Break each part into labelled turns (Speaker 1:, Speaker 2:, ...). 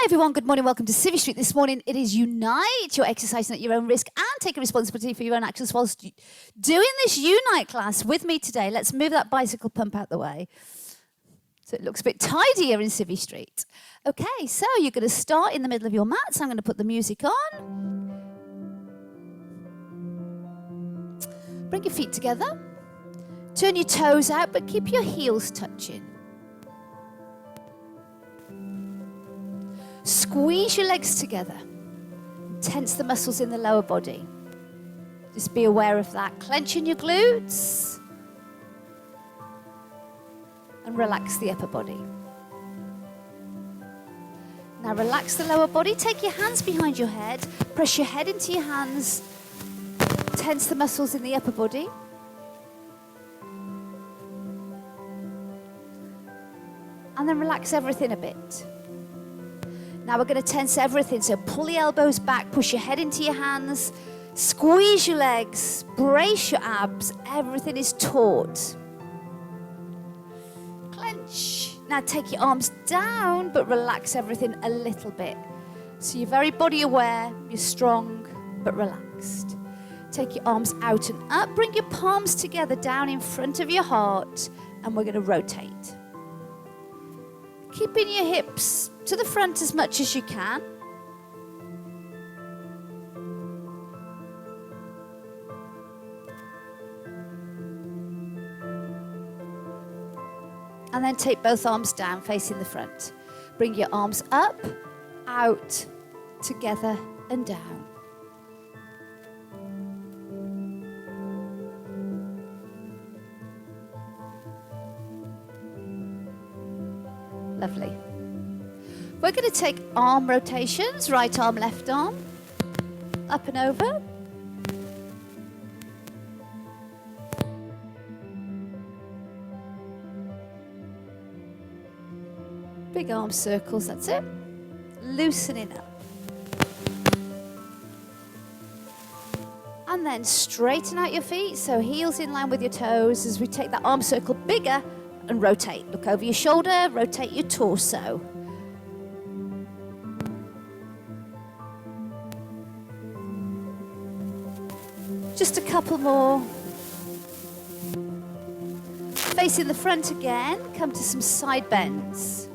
Speaker 1: everyone, good morning, welcome to Civvy Street. This morning it is Unite, you're exercising at your own risk and taking responsibility for your own actions whilst doing this Unite class with me today. Let's move that bicycle pump out the way so it looks a bit tidier in Civvy Street. Okay, so you're going to start in the middle of your mat, so I'm going to put the music on. Bring your feet together, turn your toes out but keep your heels touching. Squeeze your legs together. Tense the muscles in the lower body. Just be aware of that. Clenching your glutes. And relax the upper body. Now relax the lower body. Take your hands behind your head. Press your head into your hands. Tense the muscles in the upper body. And then relax everything a bit. Now we're going to tense everything, so pull the elbows back, push your head into your hands, squeeze your legs, brace your abs, everything is taut. Clench. Now take your arms down, but relax everything a little bit. So you're very body aware, you're strong, but relaxed. Take your arms out and up, bring your palms together down in front of your heart, and we're going to rotate. Keeping your hips to the front as much as you can. And then take both arms down, facing the front. Bring your arms up, out, together and down. Lovely. We're going to take arm rotations, right arm, left arm, up and over. Big arm circles, that's it. Loosening up. And then straighten out your feet, so heels in line with your toes as we take that arm circle bigger and rotate. Look over your shoulder, rotate your torso. Just a couple more. Facing the front again, come to some side bends.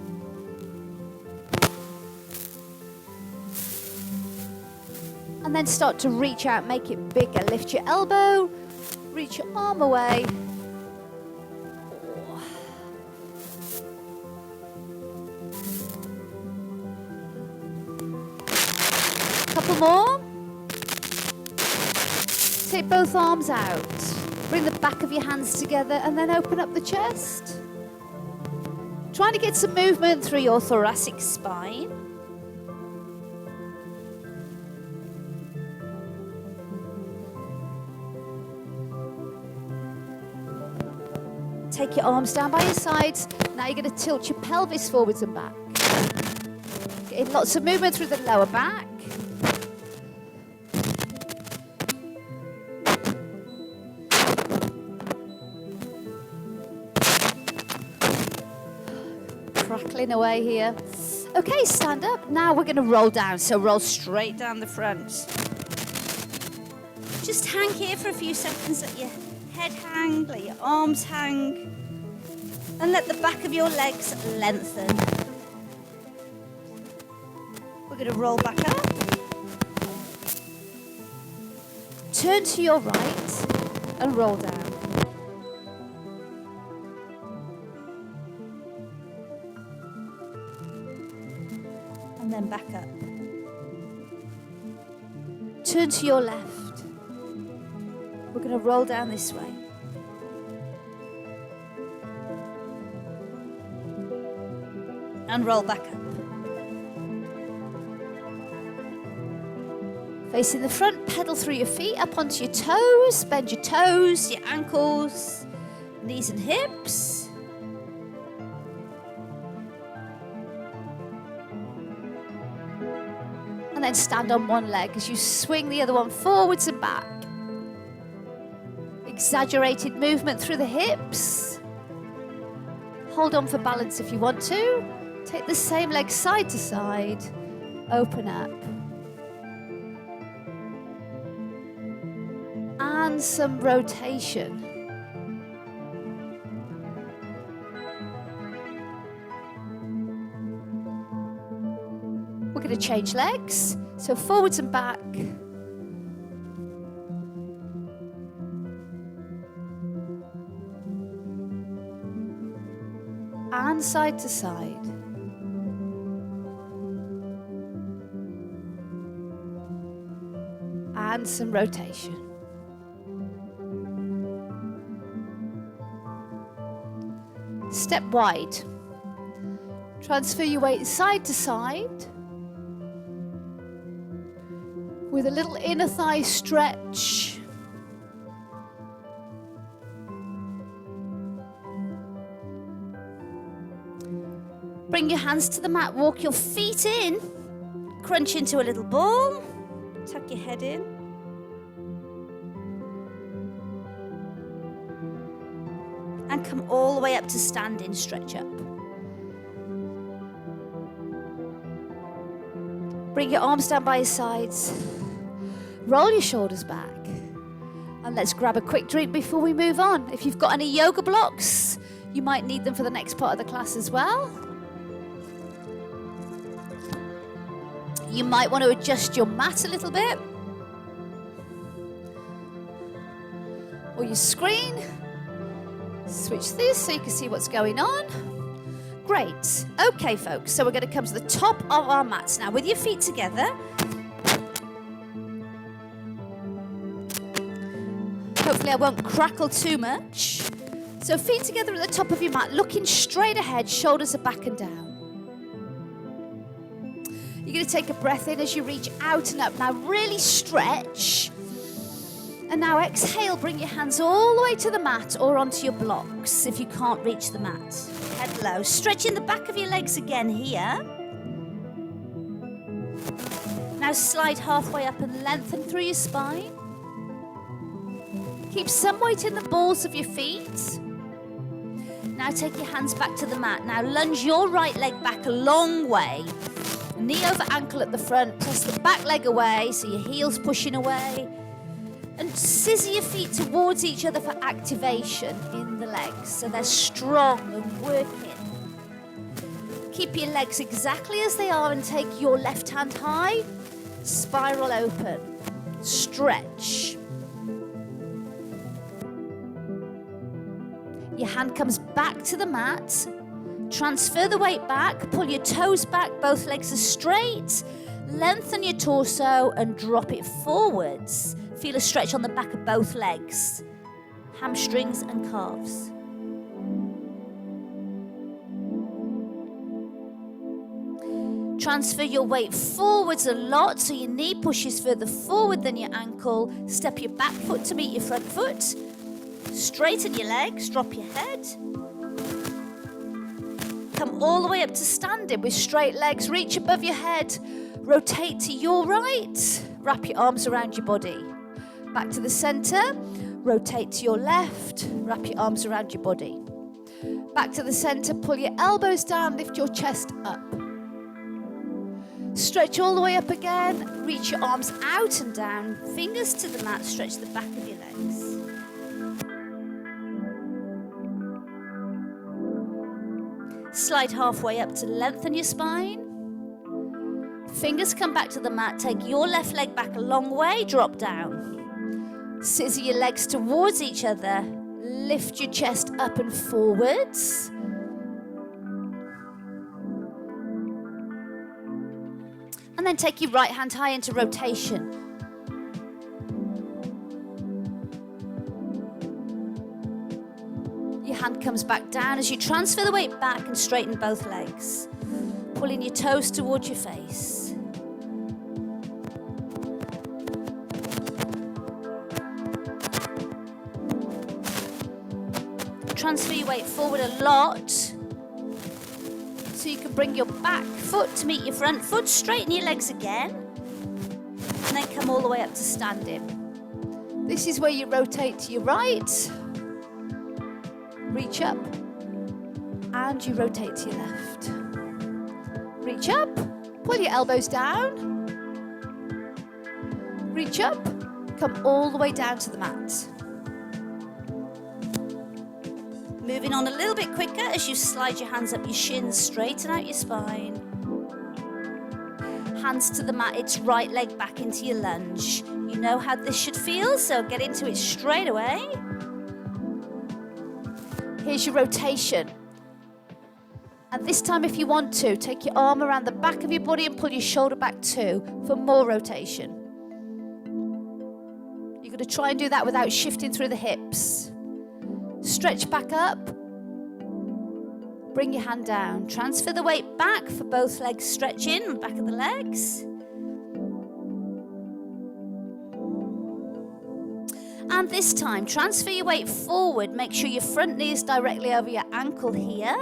Speaker 1: And then start to reach out, make it bigger. Lift your elbow, reach your arm away. Couple more. Take both arms out. Bring the back of your hands together and then open up the chest. Trying to get some movement through your thoracic spine. Take your arms down by your sides. Now you're going to tilt your pelvis forwards and back. Getting lots of movement through the lower back. Crackling away here. Okay, stand up. Now we're going to roll down. So roll straight down the front. Just hang here for a few seconds. Let your head hang, let your arms hang. And let the back of your legs lengthen. We're going to roll back up. Turn to your right and roll down. And then back up. Turn to your left. We're going to roll down this way. And roll back up. Facing the front, pedal through your feet, up onto your toes, bend your toes, your ankles, knees and hips. And then stand on one leg as you swing the other one forwards and back. Exaggerated movement through the hips. Hold on for balance if you want to. Take the same leg side to side. open up. And some rotation. We're going to change legs. So forwards and back. And side to side. And some rotation. Step wide. Transfer your weight side to side with a little inner thigh stretch. Bring your hands to the mat, walk your feet in, crunch into a little ball, tuck your head in. And come all the way up to standing, stretch up. Bring your arms down by your sides. Roll your shoulders back. And let's grab a quick drink before we move on. If you've got any yoga blocks, you might need them for the next part of the class as well. You might want to adjust your mat a little bit. Or your screen. Switch this so you can see what's going on. Great. Okay, folks, so we're going to come to the top of our mats now with your feet together. Hopefully I won't crackle too much. So feet together at the top of your mat, looking straight ahead, shoulders are back and down. You're going to take a breath in as you reach out and up. Now really stretch. And now exhale, bring your hands all the way to the mat or onto your blocks if you can't reach the mat. Head low. Stretching the back of your legs again here. Now slide halfway up and lengthen through your spine. Keep some weight in the balls of your feet. Now take your hands back to the mat. Now lunge your right leg back a long way. Knee over ankle at the front. Press the back leg away so your heel's pushing away. And scissor your feet towards each other for activation in the legs so they're strong and working. Keep your legs exactly as they are and take your left hand high. Spiral open. Stretch. Your hand comes back to the mat. Transfer the weight back. Pull your toes back. Both legs are straight. Lengthen your torso and drop it forwards. Feel a stretch on the back of both legs, hamstrings and calves. Transfer your weight forwards a lot so your knee pushes further forward than your ankle. Step your back foot to meet your front foot. Straighten your legs, drop your head. Come all the way up to standing with straight legs. Reach above your head. Rotate to your right. Wrap your arms around your body. Back to the center, rotate to your left, wrap your arms around your body. Back to the center, pull your elbows down, lift your chest up. Stretch all the way up again, reach your arms out and down, fingers to the mat, stretch the back of your legs. Slide halfway up to lengthen your spine. Fingers come back to the mat, take your left leg back a long way, drop down. Scissor your legs towards each other. Lift your chest up and forwards. And then take your right hand high into rotation. Your hand comes back down as you transfer the weight back and straighten both legs. Pulling your toes towards your face. Transfer your weight forward a lot so you can bring your back foot to meet your front foot. Straighten your legs again and then come all the way up to standing. This is where you rotate to your right, reach up, and you rotate to your left. Reach up Pull your elbows down. Reach up. Come all the way down to the mat. Moving on a little bit quicker as you slide your hands up your shins, straighten out your spine. Hands to the mat, it's right leg back into your lunge. You know how this should feel, so get into it straight away. Here's your rotation. And this time, if you want to, take your arm around the back of your body and pull your shoulder back too for more rotation. You're going to try and do that without shifting through the hips. Stretch back up. Bring your hand down. Transfer the weight back for both legs stretching and back of the legs. And this time, transfer your weight forward. Make sure your front knee is directly over your ankle here.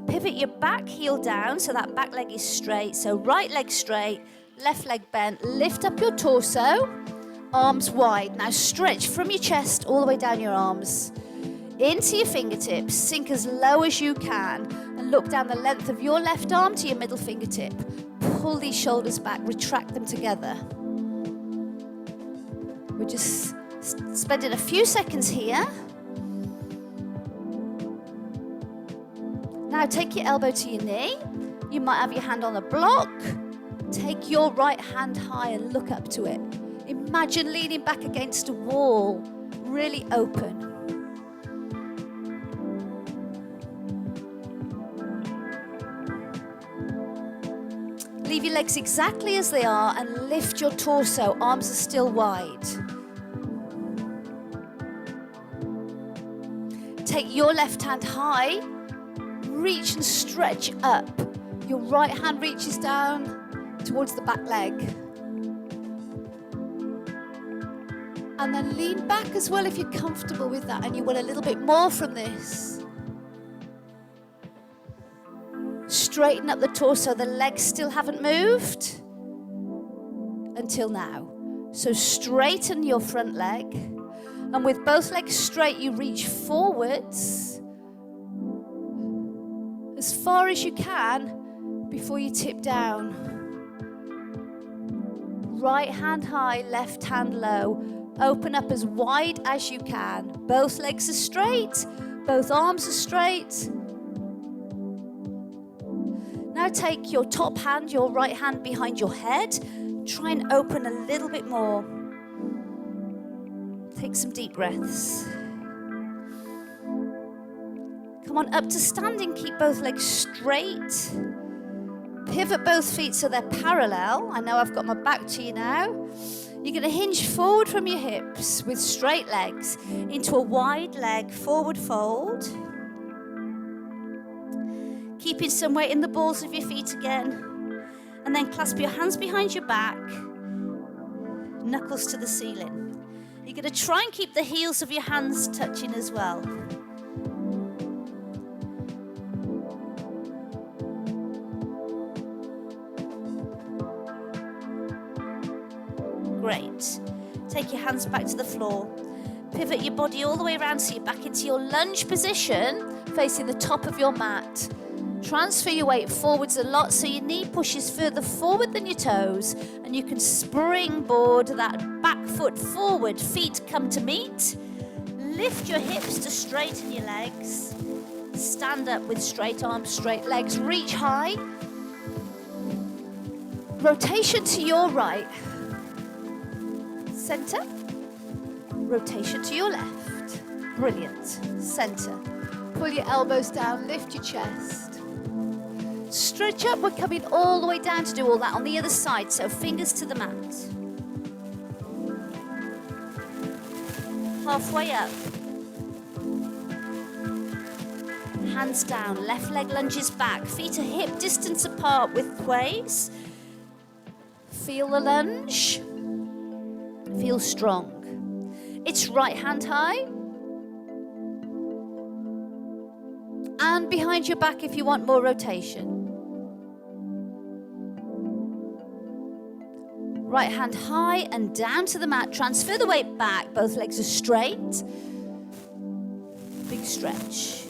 Speaker 1: Pivot your back heel down so that back leg is straight. So right leg straight, left leg bent. Lift up your torso, arms wide. Now stretch from your chest all the way down your arms. Into your fingertips, sink as low as you can, and look down the length of your left arm to your middle fingertip. Pull these shoulders back, retract them together. We're just spending a few seconds here. Now take your elbow to your knee. You might have your hand on a block. Take your right hand high and look up to it. Imagine leaning back against a wall, really open. Leave your legs exactly as they are and lift your torso. Arms are still wide. Take your left hand high. Reach and stretch up. Your right hand reaches down towards the back leg. And then lean back as well if you're comfortable with that and you want a little bit more from this. Straighten up the torso. The legs still haven't moved until now. So straighten your front leg. And with both legs straight, you reach forwards as far as you can before you tip down. Right hand high, left hand low. Open up as wide as you can. Both legs are straight. Both arms are straight. Now take your top hand, your right hand behind your head. Try and open a little bit more. Take some deep breaths. Come on up to standing. Keep both legs straight. Pivot both feet so they're parallel. I know I've got my back to you now. You're going to hinge forward from your hips with straight legs into a wide leg forward fold. Keeping some weight in the balls of your feet again. And then clasp your hands behind your back. Knuckles to the ceiling. You're going to try and keep the heels of your hands touching as well. Great. Take your hands back to the floor. Pivot your body all the way around so you're back into your lunge position, facing the top of your mat. Transfer your weight forwards a lot so your knee pushes further forward than your toes, and you can springboard that back foot forward. Feet come to meet. Lift your hips to straighten your legs. Stand up with straight arms, straight legs. Reach high. Rotation to your right. Center. Rotation to your left. Brilliant. Center. Pull your elbows down, lift your chest. Stretch up. We're coming all the way down to do all that on the other side. So fingers to the mat. Halfway up. Hands down. Left leg lunges back. Feet are hip distance apart with sways. Feel the lunge. Feel strong. It's right hand high. And behind your back if you want more rotation. Right hand high and down to the mat. Transfer the weight back. Both legs are straight. Big stretch.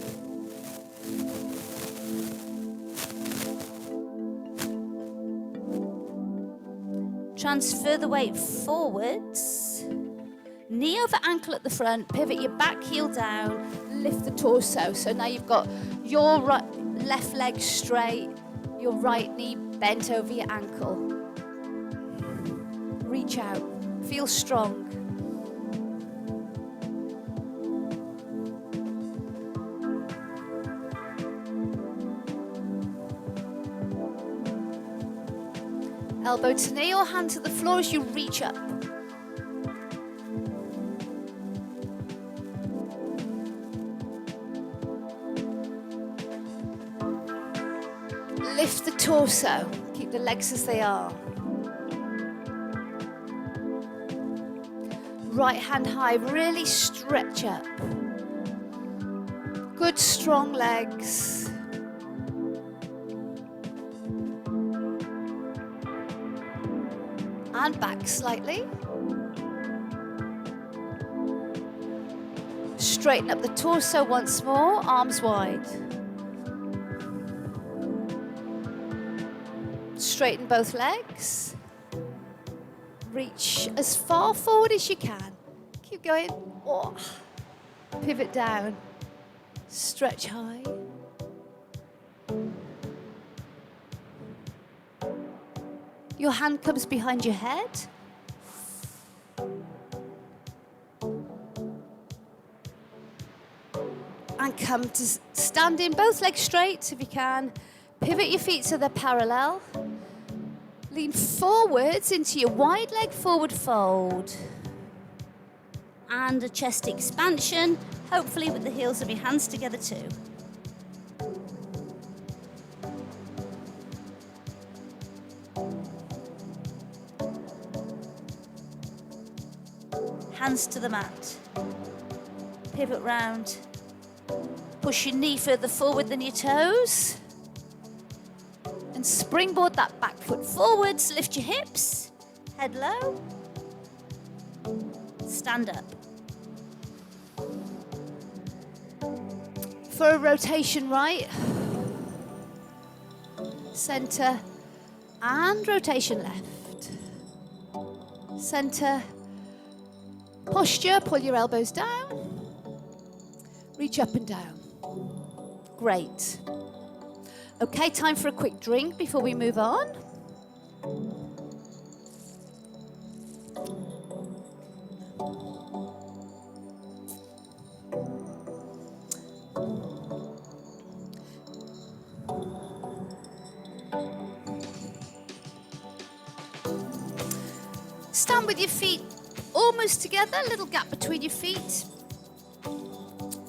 Speaker 1: Transfer the weight forwards. Knee over ankle at the front, pivot your back heel down, lift the torso. So now you've got your left leg straight, your right knee bent over your ankle. Reach out, feel strong. Elbow to knee or hand to the floor as you reach up. Lift the torso, keep the legs as they are. Right hand high, really stretch up. Good strong legs. And back slightly. Straighten up the torso once more, arms wide. Straighten both legs. Reach as far forward as you can. Keep going. Oh. Pivot down. Stretch high. Your hand comes behind your head. And come to standing, both legs straight if you can. Pivot your feet so they're parallel. Lean forwards into your wide leg forward fold. And a chest expansion, hopefully with the heels of your hands together too. Hands to the mat. Pivot round. Push your knee further forward than your toes. And springboard that back foot forwards. Lift your hips. Head low. Stand up. For a rotation right. Center. And rotation left. Center. Posture, pull your elbows down. Reach up and down. Great. Okay, time for a quick drink before we move on. Stand with your feet almost together, a little gap between your feet.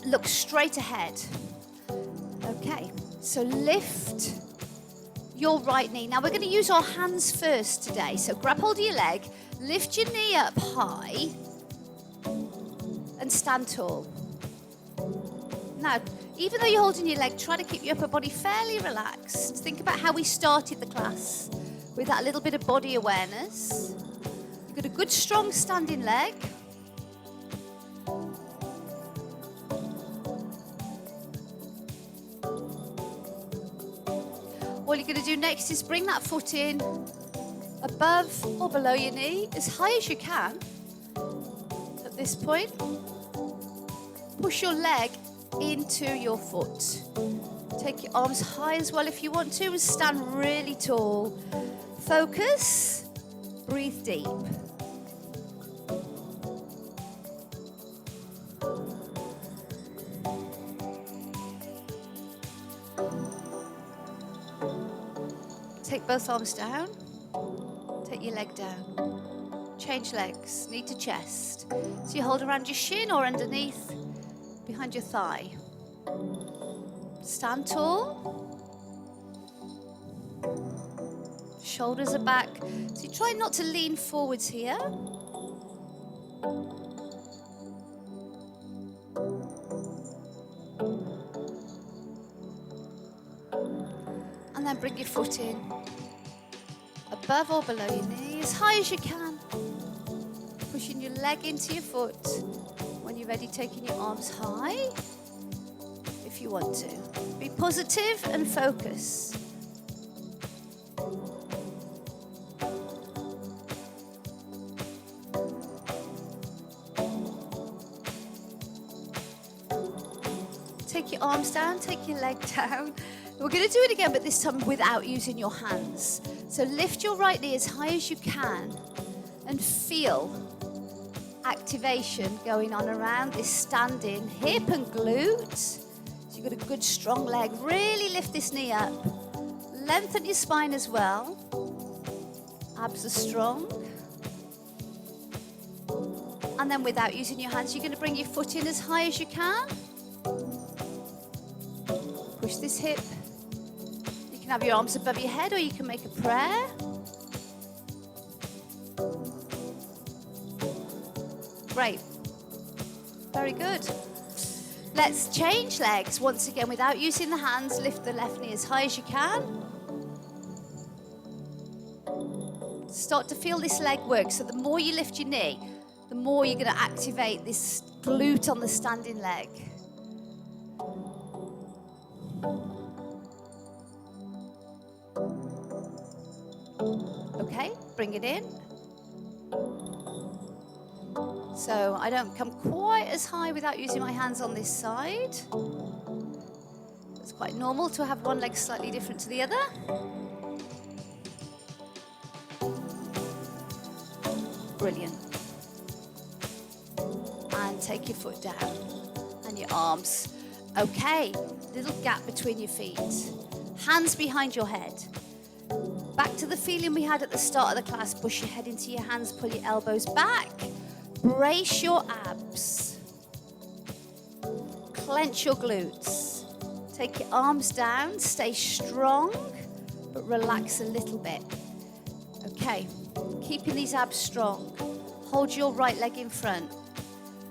Speaker 1: Look straight ahead. Okay, so lift your right knee. Now we're going to use our hands first today. So grab hold of your leg, lift your knee up high, and stand tall. Now, even though you're holding your leg, try to keep your upper body fairly relaxed. Think about how we started the class with that little bit of body awareness. You've got a good, strong standing leg. All you're going to do next is bring that foot in above or below your knee, as high as you can. At this point, push your leg into your foot. Take your arms high as well if you want to, and stand really tall. Focus, breathe deep. Take both arms down. Take your leg down. Change legs, knee to chest. So you hold around your shin or underneath, behind your thigh. Stand tall. Shoulders are back. So you try not to lean forwards here. And then bring your foot in, above or below your knee, as high as you can. Pushing your leg into your foot. When you're ready, taking your arms high, if you want to. Be positive and focus. Take your arms down, take your leg down. We're going to do it again, but this time without using your hands. So lift your right knee as high as you can and feel activation going on around this standing hip and glute. So you've got a good strong leg. Really lift this knee up. Lengthen your spine as well. Abs are strong. And then without using your hands, you're going to bring your foot in as high as you can. Push this hip. You can have your arms above your head or you can make a prayer. Great. Very good. Let's change legs once again without using the hands. Lift the left knee as high as you can. Start to feel this leg work. So the more you lift your knee, the more you're going to activate this glute on the standing leg. Okay, bring it in. So I don't come quite as high without using my hands on this side. It's quite normal to have one leg slightly different to the other. Brilliant. And take your foot down and your arms. Okay, little gap between your feet. Hands behind your head. Back to the feeling we had at the start of the class. Push your head into your hands, pull your elbows back. Brace your abs. Clench your glutes. Take your arms down, stay strong, but relax a little bit. Okay, keeping these abs strong. Hold your right leg in front.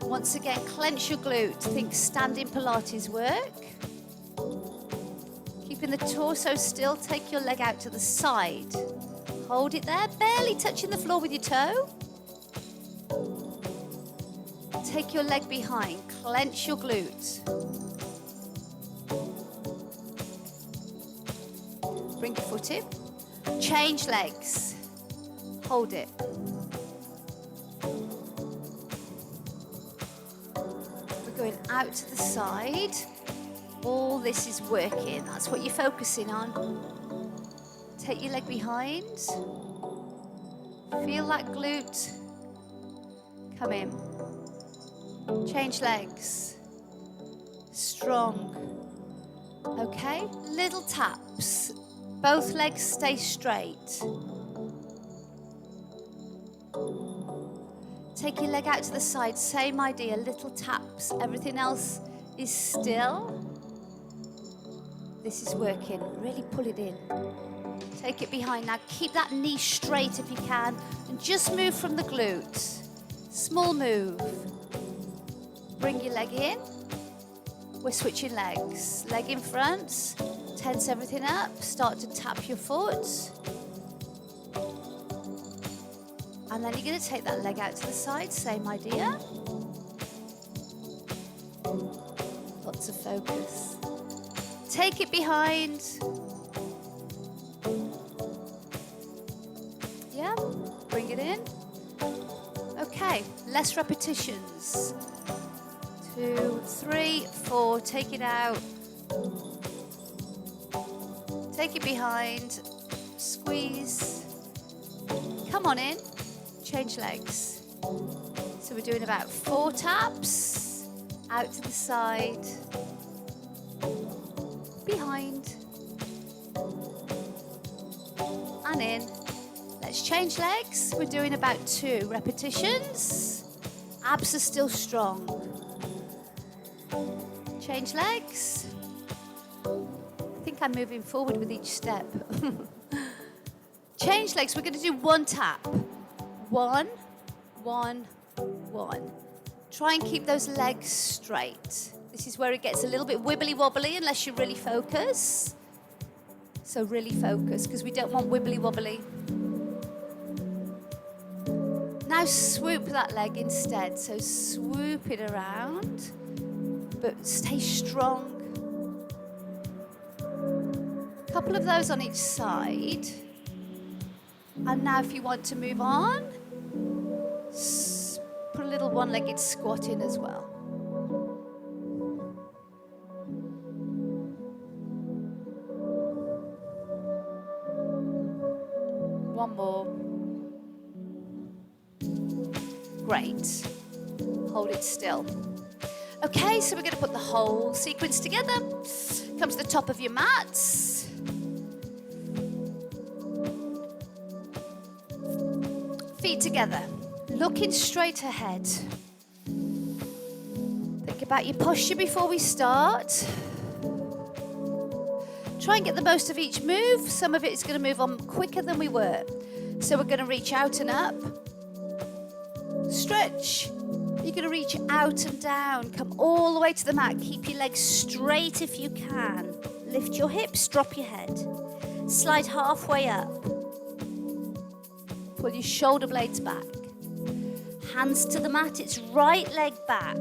Speaker 1: Once again, clench your glutes. Think standing Pilates work. Keeping the torso still, take your leg out to the side. Hold it there, barely touching the floor with your toe. Take your leg behind, clench your glutes. Bring your foot in. Change legs. Hold it. We're going out to the side. All this is working. That's what you're focusing on. Take your leg behind. Feel that glute. Come in. Change legs. Strong. Okay, little taps. Both legs stay straight. Take your leg out to the side, same idea, little taps. Everything else is still. This is working, really pull it in. Take it behind now, keep that knee straight if you can, and just move from the glute. Small move. Bring your leg in. We're switching legs. Leg in front, tense everything up, start to tap your foot. And then you're going to take that leg out to the side, same idea. Lots of focus. Take it behind. Yeah, bring it in. Okay, less repetitions. 2, 3, 4, take it out. Take it behind, squeeze. Come on in, change legs. So we're doing about 4 taps, out to the side, behind, and in. Let's change legs. We're doing about 2 repetitions. Abs are still strong. Change legs. I think I'm moving forward with each step. Change legs. We're going to do 1 tap. 1, 1, 1. Try and keep those legs straight. This is where it gets a little bit wibbly wobbly unless you really focus. So really focus because we don't want wibbly wobbly. Now swoop that leg instead. So swoop it around, but stay strong. A couple of those on each side. And now if you want to move on, put a little one-legged squat in as well. One more. Great. Hold it still. Okay, so we're going to put the whole sequence together. Come to the top of your mats. Feet together. Looking straight ahead. Think about your posture before we start. Try and get the most of each move. Some of it is going to move on quicker than we were. So we're going to reach out and up. Stretch. You're going to reach out and down. Come all the way to the mat. Keep your legs straight if you can. Lift your hips, drop your head. Slide halfway up. Pull your shoulder blades back. Hands to the mat. It's right leg back.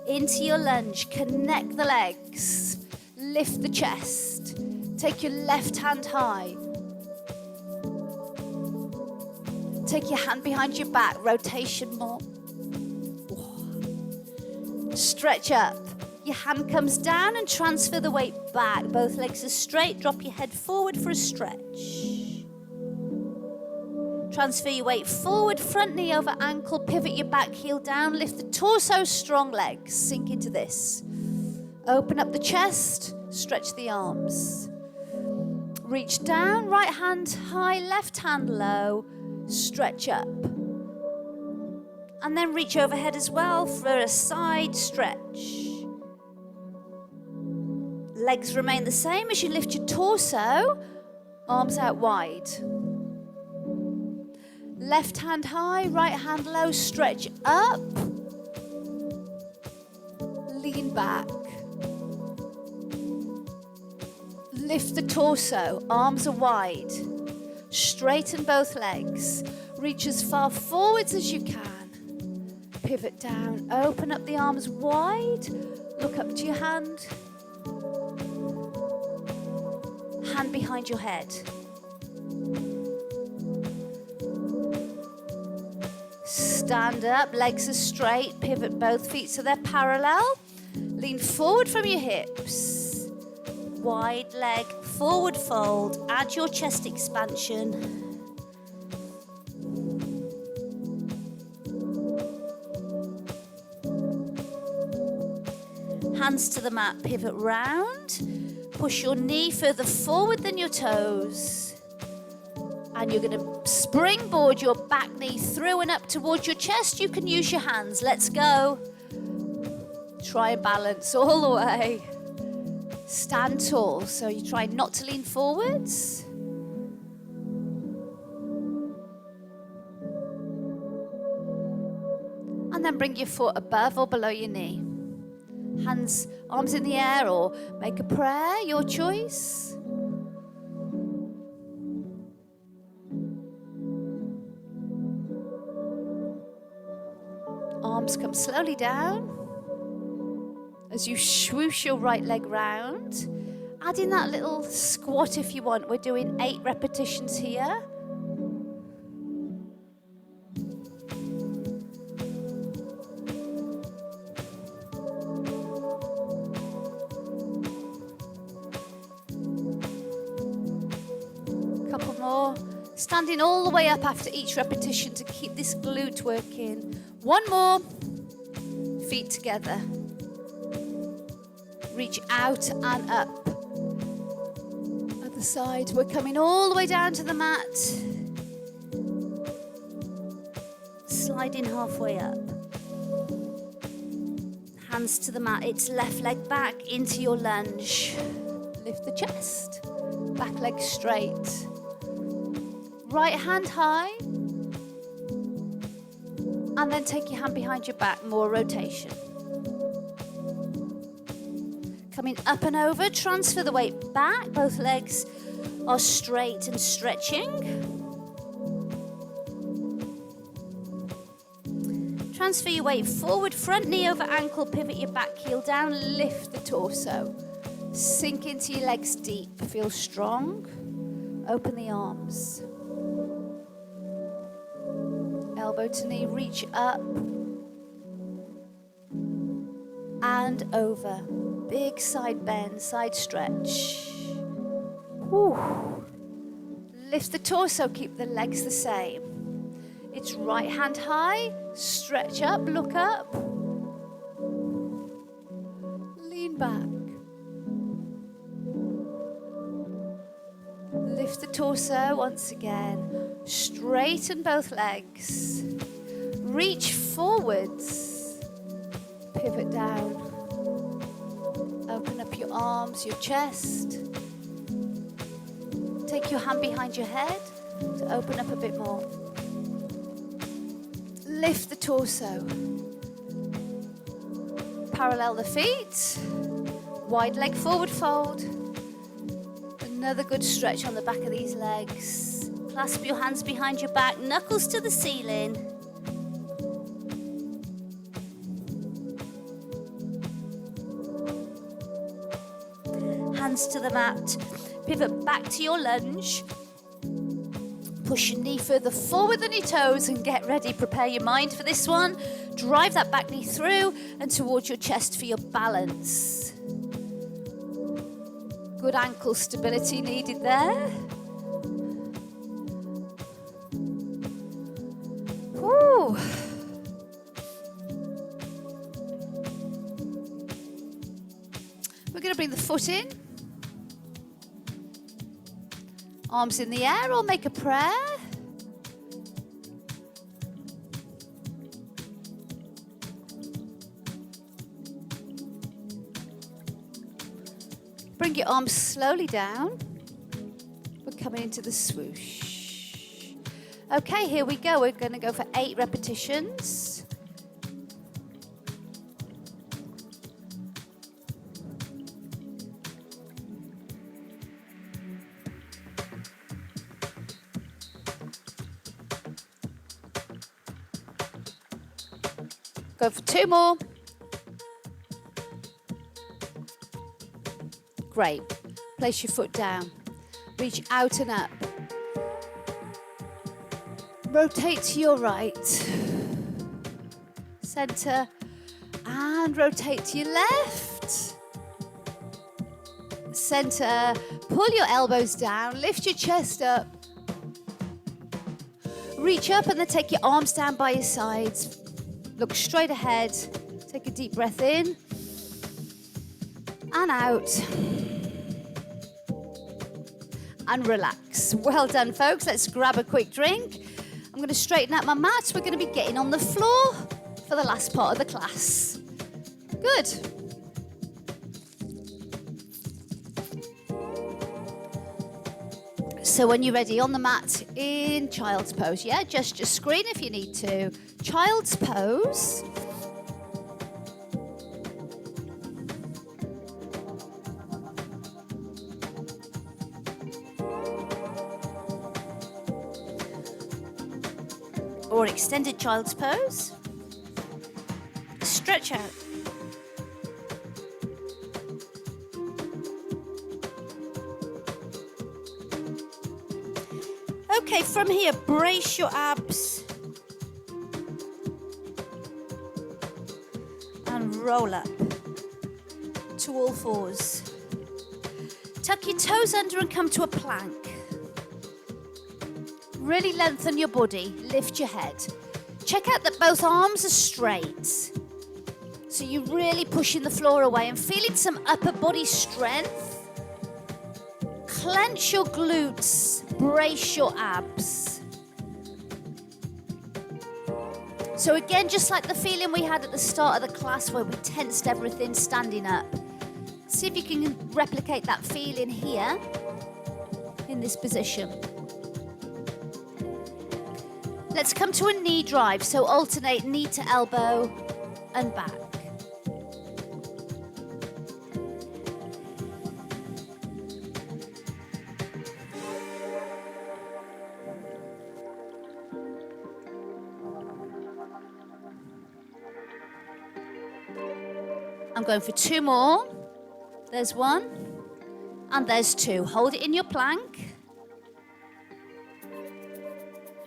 Speaker 1: Into your lunge. Connect the legs. Lift the chest. Take your left hand high. Take your hand behind your back. Rotation more. Stretch up. Your hand comes down and transfer the weight back. Both legs are straight. Drop your head forward for a stretch. Transfer your weight forward, front knee over ankle. Pivot your back heel down. Lift the torso, strong legs. Sink into this. Open up the chest. Stretch the arms. Reach down, right hand high, left hand low. Stretch up. And then reach overhead as well for a side stretch. Legs remain the same as you lift your torso. Arms out wide. Left hand high, right hand low. Stretch up. Lean back. Lift the torso, arms are wide. Straighten both legs. Reach as far forwards as you can. Pivot down, open up the arms wide. Look up to your hand. Hand behind your head. Stand up, legs are straight. Pivot both feet so they're parallel. Lean forward from your hips. Wide leg, forward fold, add your chest expansion. Hands to the mat, pivot round. Push your knee further forward than your toes. And you're going to springboard your back knee through and up towards your chest. You can use your hands. Let's go. Try and balance all the way. Stand tall, so you try not to lean forwards. And then bring your foot above or below your knee. Hands, arms in the air, or make a prayer, your choice. Arms come slowly down. As you swoosh your right leg round, add in that little squat if you want. We're doing 8 repetitions here. Couple more. Standing all the way up after each repetition to keep this glute working. One more. Feet together. Reach out and up. Other side. We're coming all the way down to the mat. Sliding halfway up. Hands to the mat. It's left leg back into your lunge. Lift the chest. Back leg straight. Right hand high. And then take your hand behind your back. More rotation. Coming up and over, transfer the weight back. Both legs are straight and stretching. Transfer your weight forward, front knee over ankle, pivot your back heel down, lift the torso. Sink into your legs deep, feel strong. Open the arms. Elbow to knee, reach up and over. Big side bend, side stretch. Whew. Lift the torso, keep the legs the same. It's right hand high, stretch up, look up. Lean back. Lift the torso once again. Straighten both legs. Reach forwards. Pivot down. Open up your arms, your chest. Take your hand behind your head to open up a bit more. Lift the torso. Parallel the feet. Wide leg forward fold. Another good stretch on the back of these legs. Clasp your hands behind your back, knuckles to the ceiling. Hands to the mat. Pivot back to your lunge. Push your knee further forward than your toes and get ready. Prepare your mind for this one. Drive that back knee through and towards your chest for your balance. Good ankle stability needed there. Woo. We're going to bring the foot in. Arms in the air or make a prayer. Bring your arms slowly down. We're coming into the swoosh. Okay, here we go. We're going to go for 8 repetitions. Go for 2 more. Great. Place your foot down. Reach out and up. Rotate to your right. Center. And rotate to your left. Center. Pull your elbows down. Lift your chest up. Reach up and then take your arms down by your sides. Look straight ahead. Take a deep breath in and out. And relax. Well done, folks. Let's grab a quick drink. I'm going to straighten out my mat. We're going to be getting on the floor for the last part of the class. Good. So when you're ready, on the mat in child's pose, yeah? Just your screen if you need to. Child's pose. Or extended child's pose. Stretch out. Okay, from here, brace your abs. And roll up to all fours. Tuck your toes under and come to a plank. Really lengthen your body, lift your head. Check out that both arms are straight. So you're really pushing the floor away and feeling some upper body strength. Clench your glutes, brace your abs. So again, just like the feeling we had at the start of the class where we tensed everything standing up. See if you can replicate that feeling here in this position. Let's come to a knee drive, so alternate knee to elbow and back. I'm going for 2 more. There's 1, and there's 2. Hold it in your plank.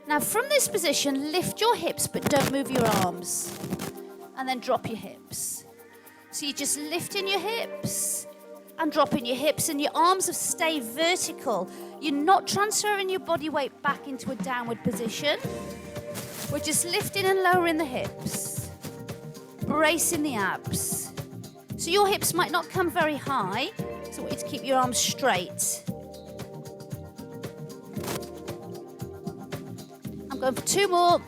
Speaker 1: Now from this position, lift your hips, but don't move your arms. And then drop your hips. So you're just lifting your hips and dropping your hips, and your arms have stayed vertical. You're not transferring your body weight back into a downward position. We're just lifting and lowering the hips, bracing the abs. So your hips might not come very high, so I want you to keep your arms straight. I'm going for 2 more.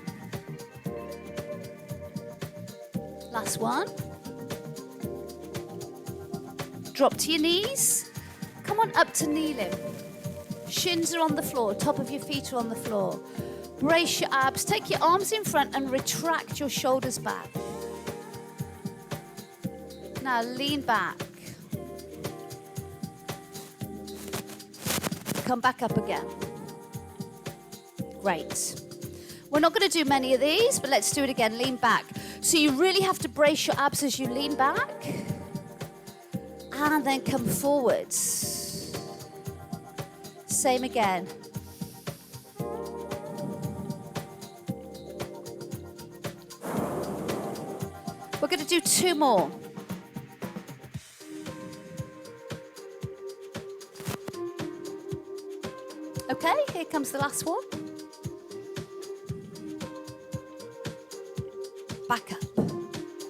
Speaker 1: Last one. Drop to your knees. Come on up to kneeling. Shins are on the floor, top of your feet are on the floor. Brace your abs, take your arms in front and retract your shoulders back. Now lean back. Come back up again. Great. We're not going to do many of these, but let's do it again. Lean back. So you really have to brace your abs as you lean back. And then come forwards. Same again. We're going to do 2 more. Okay, here comes the last one. Back up.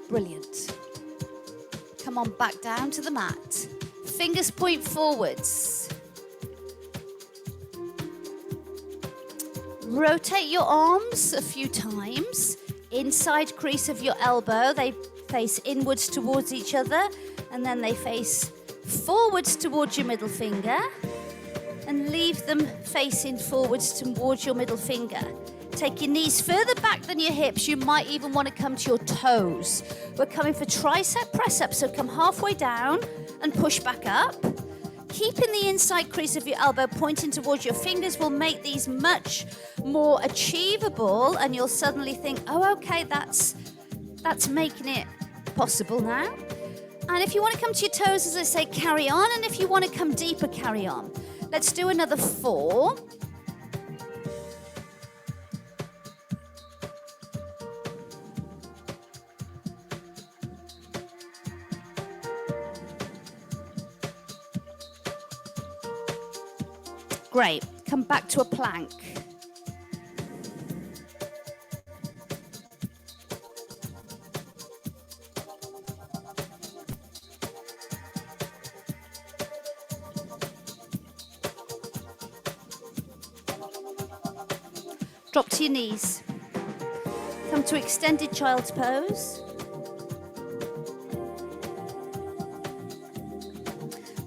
Speaker 1: Brilliant. Come on, back down to the mat. Fingers point forwards. Rotate your arms a few times. Inside crease of your elbow, they face inwards towards each other, and then they face forwards towards your middle finger, and leave them facing forwards towards your middle finger. Take your knees further back than your hips. You might even want to come to your toes. We're coming for tricep press up, so come halfway down and push back up. Keeping the inside crease of your elbow pointing towards your fingers will make these much more achievable, and you'll suddenly think, oh, okay, that's making it possible now. And if you want to come to your toes, as I say, carry on, and if you want to come deeper, carry on. Let's do another 4. Great. Come back to a plank. Drop to your knees. Come to extended child's pose.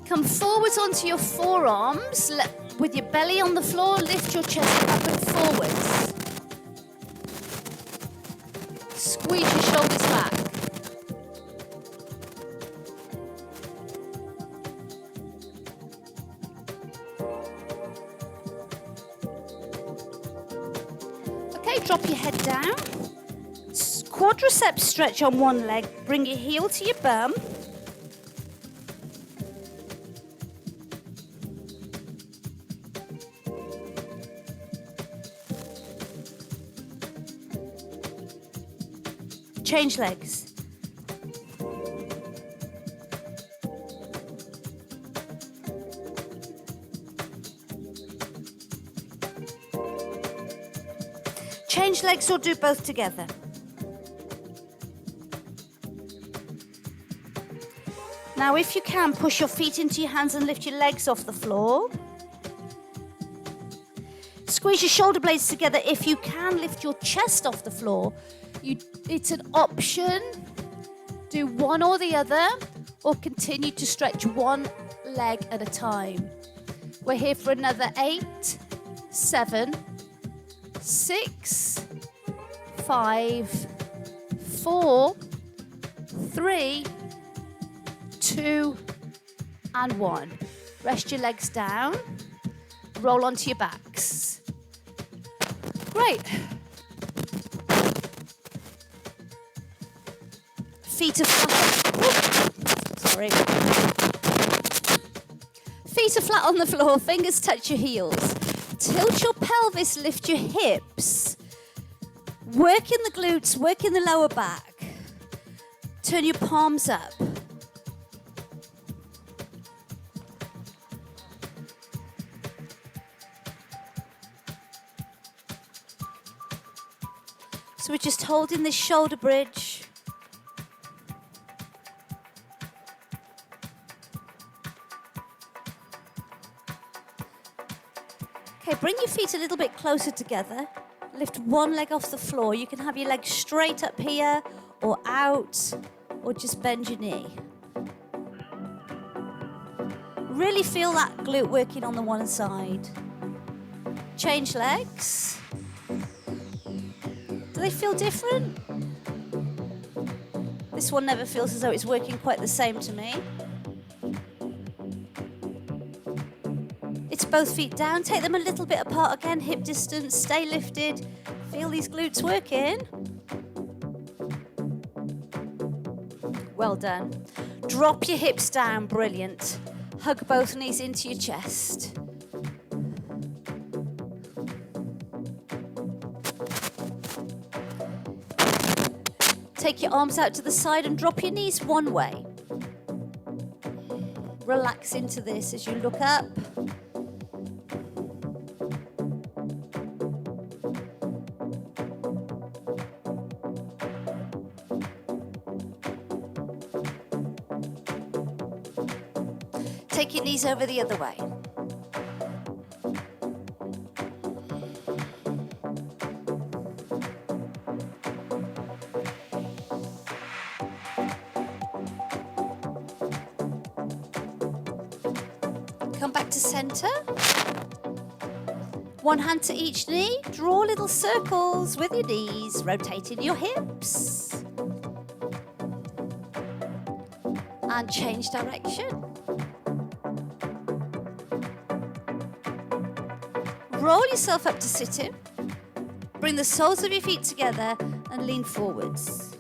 Speaker 1: Come forwards onto your forearms. With your belly on the floor, lift your chest up and forwards. Squeeze your shoulders back. Okay, drop your head down. Quadriceps stretch on one leg. Bring your heel to your bum. Change legs. Change legs or do both together. Now, if you can, push your feet into your hands and lift your legs off the floor. Squeeze your shoulder blades together. If you can, lift your chest off the floor. It's an option. Do one or the other, or continue to stretch one leg at a time. We're here for another 8, 7, 6, 5, 4, 3, 2, and 1. Rest your legs down. Roll onto your backs. Great. Feet are flat. Sorry. Feet are flat on the floor. Fingers touch your heels. Tilt your pelvis. Lift your hips. Work in the glutes. Work in the lower back. Turn your palms up. So we're just holding this shoulder bridge. Okay, bring your feet a little bit closer together. Lift one leg off the floor. You can have your leg straight up here or out, or just bend your knee. Really feel that glute working on the one side. Change legs. Do they feel different? This one never feels as though it's working quite the same to me. It's both feet down. Take them a little bit apart again, hip distance, stay lifted. Feel these glutes working. Well done. Drop your hips down, brilliant. Hug both knees into your chest. Take your arms out to the side and drop your knees one way. Relax into this as you look up. Take your knees over the other way. Come back to center. One hand to each knee. Draw little circles with your knees, rotating your hips. And change direction. Roll yourself up to sitting. Bring the soles of your feet together and lean forwards.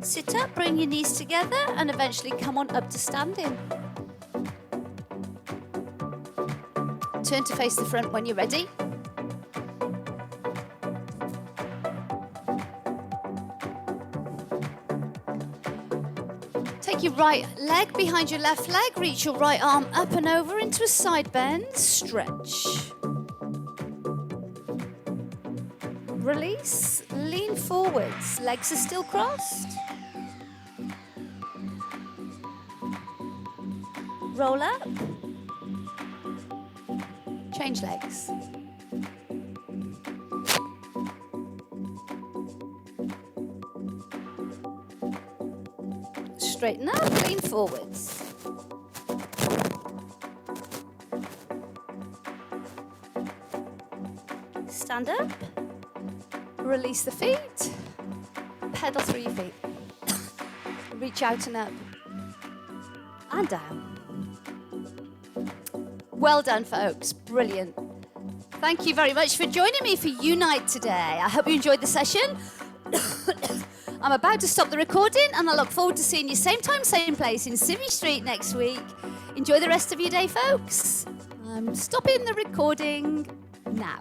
Speaker 1: Sit up, bring your knees together, and eventually come on up to standing. Turn to face the front when you're ready. Take your right leg behind your left leg, reach your right arm up and over into a side bend, stretch. Release, lean forwards, legs are still crossed. Roll up, change legs. Straighten up, lean forwards. Stand up, release the feet, pedal through your feet. Reach out and up, and down. Well done, folks, brilliant. Thank you very much for joining me for Unite today. I hope you enjoyed the session. I'm about to stop the recording and I look forward to seeing you same time, same place in Civvy Street next week. Enjoy the rest of your day, folks. I'm stopping the recording now.